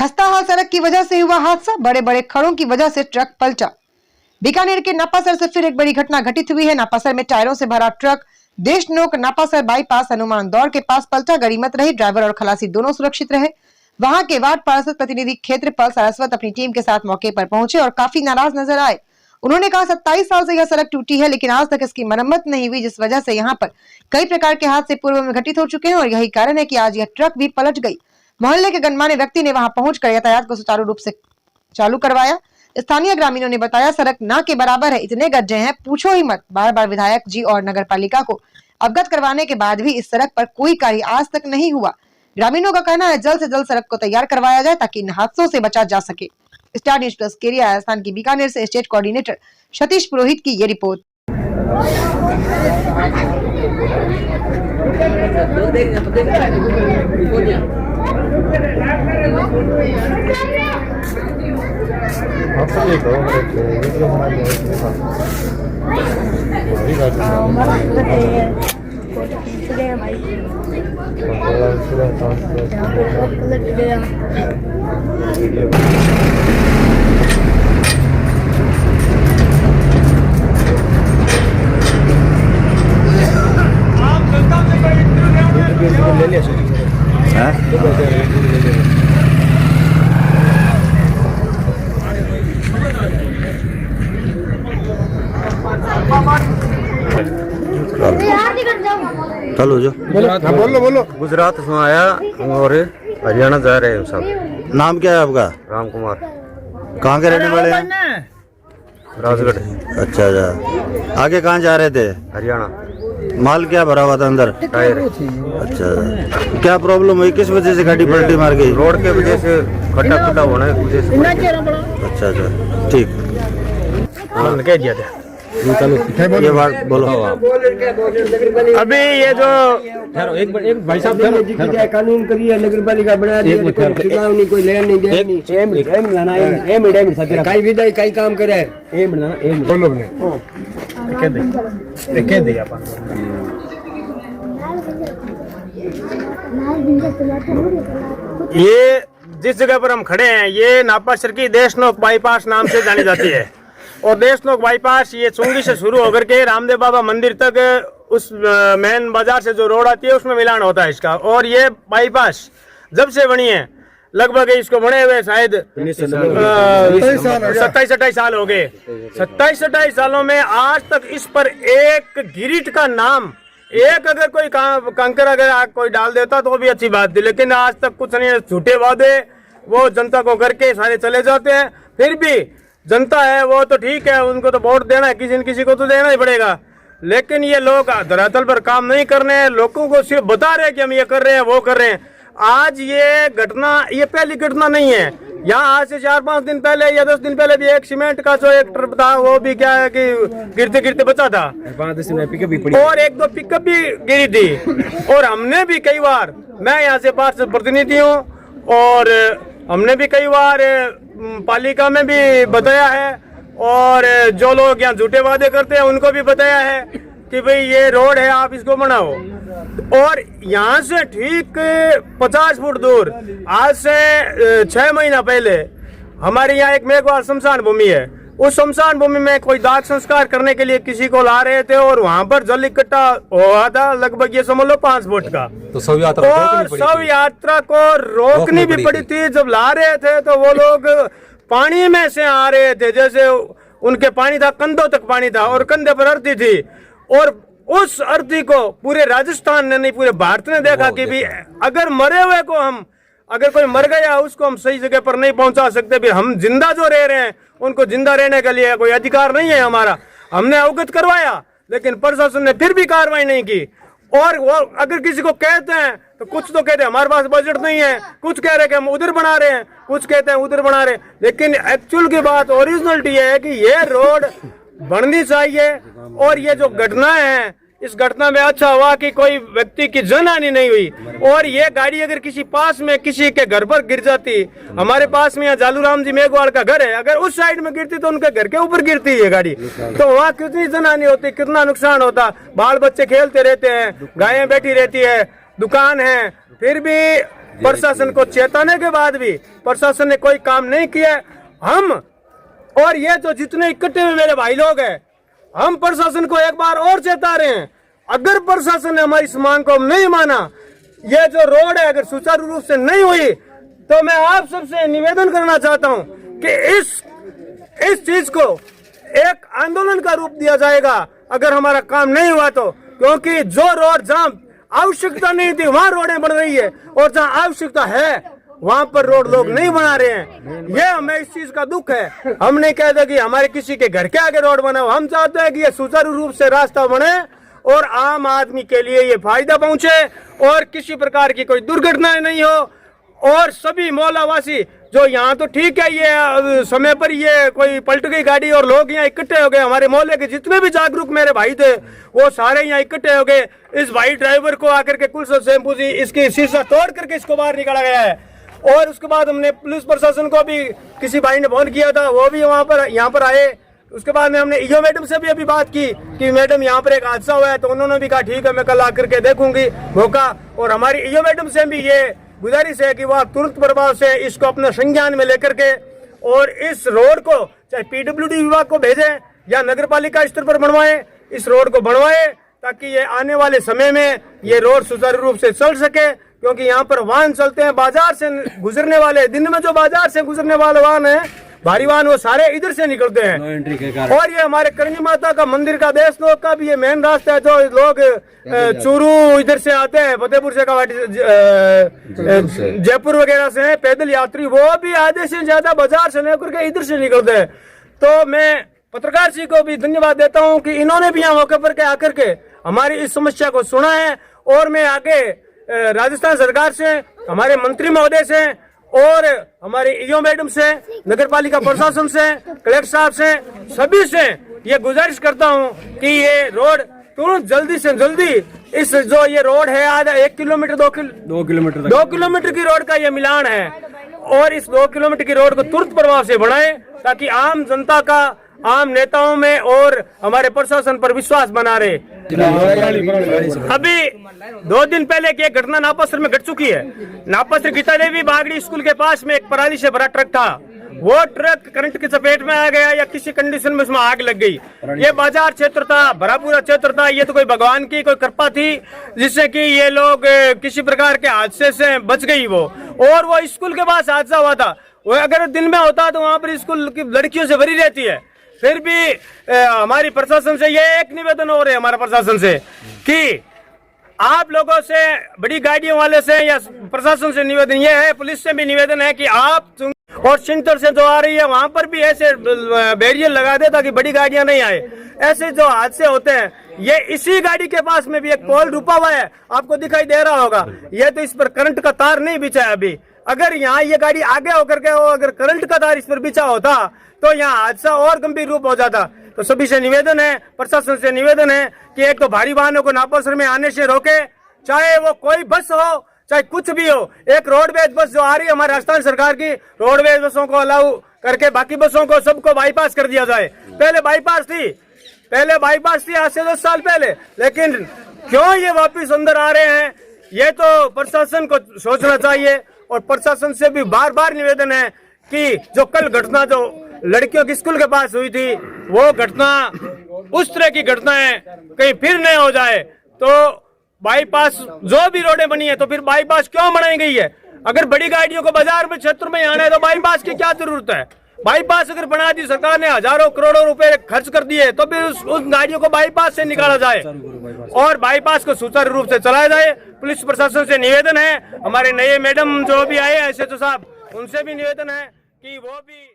खस्ता हाल सड़क की वजह से हुआ हादसा, बड़े बड़े खड़ों की वजह से ट्रक पलटा। बीकानेर के नापासर से फिर एक बड़ी घटना घटित हुई है। नापासर में टायरों से भरा ट्रक देशनोक नापासर बाईपास हनुमान दौड़ के पास पलटा। गनीमत रही ड्राइवर और खलासी दोनों सुरक्षित रहे। वहां के वार्ड पार्षद प्रतिनिधि क्षेत्रपाल सारस्वत अपनी टीम के साथ मौके पर पहुंचे और काफी नाराज नजर आए। उन्होंने कहा 27 साल से यह सड़क टूटी है, लेकिन आज तक इसकी मरम्मत नहीं हुई, जिस वजह से यहाँ पर कई प्रकार के हादसे पूर्व में घटित हो चुके हैं और यही कारण है कि आज यह ट्रक भी पलट गई। मोहल्ले के गणमान्य व्यक्ति ने वहां पहुंचकर यातायात को सुचारू रूप से चालू करवाया। स्थानीय ग्रामीणों ने बताया सड़क ना के बराबर है, इतने गड्ढे हैं पूछो ही मत। बार बार विधायक जी और नगर पालिका को अवगत करवाने के बाद भी इस सड़क पर कोई कार्य आज तक नहीं हुआ। ग्रामीणों का कहना है जल्द से जल्द सड़क को तैयार करवाया जाए ताकि इन हादसों से बचा जा सके। स्टार न्यूज प्लस के लिए राजस्थान की बीकानेर से स्टेट कोऑर्डिनेटर सतीश पुरोहित की ये रिपोर्ट। चलो जो बोलो गुजरात से आया और हरियाणा जा रहे हैं सब। नाम क्या है आपका? राम कुमार। कहाँ के रहने वाले हैं? राजगढ़। अच्छा अच्छा, आगे कहाँ जा रहे थे? हरियाणा। माल क्या भरा हुआ था अंदर? टायर। अच्छा, क्या प्रॉब्लम हुई, किस वजह से गाड़ी पलटी मार गई? रोड के वजह से खड्डा खुड्डा होने की वजह से। अच्छा अच्छा, ठीक। कह दिया था ये बात बोलो। अभी ये जो एक भाई साहब कानून करिए, नगर पालिका बना दी, कोई लेन नहीं देना, कई विधाई कई काम करे बोलो ये जिस जगह पर हम खड़े हैं ये नापासर की देशनोक बाईपास नाम से जानी जाती है और देशनोक बाईपास ये चुंगी से शुरू होकर के रामदेव बाबा मंदिर तक उस मेन बाजार से जो रोड आती है उसमें मिलान होता है इसका। और ये बाईपास जब से बनी है लगभग इसको बने हुए शायद 27-28 साल हो गए। 27-28 सालों में आज तक इस पर एक गिरिट का नाम, एक अगर कोई कंकर अगर कोई डाल देता तो भी अच्छी बात थी, लेकिन आज तक कुछ नहीं। झूठे वादे वो जनता को करके सारे चले जाते हैं। फिर भी जनता है वो तो ठीक है, उनको तो वोट देना है, किसी न किसी को तो देना ही पड़ेगा। लेकिन ये लोग धरातल पर काम नहीं कर रहे हैं, लोगों को सिर्फ बता रहे हैं कि हम ये कर रहे हैं वो कर रहे हैं। आज ये घटना ये पहली घटना नहीं है। यहाँ आज से 4-5 दिन पहले या 10 दिन पहले भी एक सीमेंट का जो एक ट्रक था वो भी क्या है कि गिरते गिरते बचा था और 1-2 पिकअप भी गिरी थी। और हमने भी कई बार, मैं यहाँ से पार्षद प्रतिनिधि हूँ और हमने भी कई बार पालिका में भी बताया है और जो लोग यहाँ झूठे वादे करते हैं उनको भी बताया है कि भाई ये रोड है आप इसको बनाओ। और यहाँ से ठीक 50 फुट दूर आज से 6 महीना पहले हमारे यहाँ एक मेघवाल शमशान भूमि है। उस शमशान भूमि में कोई दाह संस्कार करने के लिए किसी को ला रहे थे और वहाँ पर जल इकट्ठा हुआ था लगभग ये समझ लो 5 फुट का। तो शव यात्रा को रोकनी भी पड़ी थी। जब ला रहे थे तो वो लोग पानी में से आ रहे थे, जैसे उनके पानी था कंधों तक पानी था और कंधे पर अर्थी थी। और उस अर्थी को पूरे राजस्थान ने नहीं पूरे भारत ने देखा कि भी अगर मरे हुए को हम, अगर कोई मर गया उसको हम सही जगह पर नहीं पहुंचा सकते, भी हम जिंदा जो रह रहे हैं उनको जिंदा रहने के लिए कोई अधिकार नहीं है हमारा। हमने अवगत करवाया लेकिन प्रशासन ने फिर भी कार्रवाई नहीं की। और वो अगर किसी को कहते हैं तो कुछ तो कहते हैं हमारे पास बजट नहीं है, कुछ कह रहे हैं कि हम उधर बना रहे हैं, कुछ कहते हैं उधर बना रहे हैं। लेकिन एक्चुअल की बात ओरिजिनलिटी है कि ये रोड बननी चाहिए। और ये जो घटनाएं हैं इस घटना में अच्छा हुआ कि कोई व्यक्ति की जनहानि नहीं हुई। और ये गाड़ी अगर किसी पास में किसी के घर पर गिर जाती, हमारे पास में यहाँ जालूराम जी मेघवाल का घर है, अगर उस साइड में गिरती तो उनके घर के ऊपर गिरती है गाड़ी, तो वहाँ कितनी जनहानि होती, कितना नुकसान होता। बाल बच्चे खेलते रहते हैं, गायें बैठी रहती है, दुकान है, फिर भी प्रशासन को चेताने के बाद भी प्रशासन ने कोई काम नहीं किया। हम और ये जो जितने इकट्ठे हुए मेरे भाई लोग हैं, हम प्रशासन को एक बार और चेता रहे हैं, अगर प्रशासन ने हमारी इस मांग को नहीं माना, ये जो रोड है अगर सुचारू रूप से नहीं हुई, तो मैं आप सबसे निवेदन करना चाहता हूं कि इस चीज को एक आंदोलन का रूप दिया जाएगा अगर हमारा काम नहीं हुआ तो। क्योंकि जो रोड जहां आवश्यकता नहीं थी वहां रोडें बन रही है, और जहां आवश्यकता है वहां पर रोड लोग नहीं बना रहे हैं। ये हमें इस चीज का दुख है। हम नहीं कहते कि हमारे किसी के घर के आगे रोड बना हो, हम चाहते हैं कि ये सुचारू रूप से रास्ता बने और आम आदमी के लिए ये फायदा पहुंचे और किसी प्रकार की कोई दुर्घटनाएं नहीं हो। और सभी मोहल्लावासी जो यहाँ तो ठीक है, ये समय पर ये कोई पलट गई गाड़ी और लोग यहाँ इकट्ठे हो गए, हमारे मोहल्ले के जितने भी जागरूक मेरे भाई थे वो सारे यहाँ इकट्ठे हो गए। इस भाई ड्राइवर को आकर के कुल शैम्पू जी इसकी शीशा तोड़ करके इसको बाहर निकाला गया है। और उसके बाद हमने पुलिस प्रशासन को भी, किसी भाई ने फोन किया था, वो भी वहाँ पर यहाँ पर आए। उसके बाद में हमने ईओ मैडम से भी अभी बात की कि मैडम यहाँ पर एक हादसा हुआ है, तो उन्होंने भी कहा ठीक है मैं कल आकर के देखूंगी मौका। और हमारी ईओ मैडम से भी ये गुजारिश है कि वह तुरंत प्रभाव से इसको अपने संज्ञान में लेकर के और इस रोड को चाहे पीडब्ल्यूडी विभाग को भेजें या नगर पालिका स्तर पर बनवाएं, इस रोड को बनवाएं ताकि ये आने वाले समय में ये रोड सुचारू रूप से चल सके। क्योंकि यहाँ पर वाहन चलते हैं, बाजार से गुजरने वाले, दिन में जो बाजार से गुजरने वाले वाहन है, भारी वाहन, वो सारे इधर से निकलते हैं। और ये हमारे करणी माता का मंदिर का, देश लोग का भी ये मेन रास्ता है। जो लोग चूरू इधर से आते हैं, फतेहपुर से जयपुर वगैरह से हैं, पैदल यात्री, वो भी आधे से ज्यादा बाजार से लेकर के इधर से निकलते हैं। तो मैं पत्रकार जी को भी धन्यवाद देता हूं कि इन्होंने भी यहाँ मौके पर आकर के हमारी इस समस्या को सुना है। और मैं आगे राजस्थान सरकार से, हमारे मंत्री महोदय से और हमारे ईओ मैडम से, नगर पालिका प्रशासन से, कलेक्टर साहब से, सभी से ये गुजारिश करता हूं कि ये रोड तुरंत जल्दी से जल्दी, इस जो ये रोड है आधा 1 किलोमीटर 2 किलोमीटर की रोड का ये मिलान है, और इस 2 किलोमीटर की रोड को तुरंत प्रभाव से बढ़ाएं ताकि आम जनता का, आम नेताओं में और हमारे प्रशासन पर विश्वास बना रहे। अभी 2 दिन पहले की एक घटना नापासर में घट चुकी है। नापासर गीता देवी बागड़ी स्कूल के पास में एक पराली से भरा ट्रक था, वो ट्रक करंट की चपेट में आ गया या किसी कंडीशन में उसमें आग लग गई। ये बाजार क्षेत्र था, भरापूरा क्षेत्र था, ये तो कोई भगवान की कोई कृपा थी जिससे कि ये लोग किसी प्रकार के हादसे से बच गई वो। और वो स्कूल के पास हादसा हुआ था, वो अगर दिन में होता तो वहाँ पर स्कूल की लड़कियों से भरी रहती है। फिर भी हमारी प्रशासन से ये एक निवेदन हो रहे हमारा प्रशासन से कि आप लोगों से, बड़ी गाड़ियों वाले से या प्रशासन से निवेदन ये है, पुलिस से भी निवेदन है कि आप और सिंटर से जो आ रही है वहां पर भी ऐसे बैरियर लगा दे ताकि बड़ी गाड़ियां नहीं आए। ऐसे जो हादसे होते हैं, ये इसी गाड़ी के पास में भी एक पोल रुका हुआ है, आपको दिखाई दे रहा होगा। ये तो इस पर करंट का तार नहीं बिछा है अभी। अगर यहाँ ये गाड़ी आगे होकर के अगर करंट का तार इस पर बिछा होता तो यहाँ हादसा और गंभीर रूप हो जाता। तो सभी से निवेदन है, प्रशासन से निवेदन है कि एक तो भारी वाहनों को नापासर में आने से रोके, चाहे वो कोई बस हो चाहे कुछ भी हो। एक रोडवेज बस जो आ रही है हमारे राजस्थान सरकार की, रोडवेज बसों को अलाउ करके बाकी बसों को सबको बाईपास कर दिया जाए। पहले बाईपास थी आज से 10 साल पहले, लेकिन क्यों ये वापिस अंदर आ रहे हैं, ये तो प्रशासन को सोचना चाहिए। और प्रशासन से भी बार बार निवेदन है कि जो कल घटना जो लड़कियों की स्कूल के पास हुई थी, वो घटना, उस तरह की घटनाएं कहीं फिर नहीं हो जाए। तो बाईपास जो भी रोडें बनी है, तो फिर बाईपास क्यों बनाई गई है? अगर बड़ी गाड़ियों को बाजार में क्षेत्र में आना है तो बाईपास की क्या जरूरत है? बाईपास अगर बना दी सरकार ने, हजारों करोड़ों रुपए खर्च कर दिए, तो फिर उस गाड़ियों को बाईपास से निकाला जाए और बाईपास को सुचारू रूप से चलाया जाए। पुलिस प्रशासन से निवेदन है, हमारे नए मैडम जो भी आए हैं SHO साहब, उनसे भी निवेदन है कि वो भी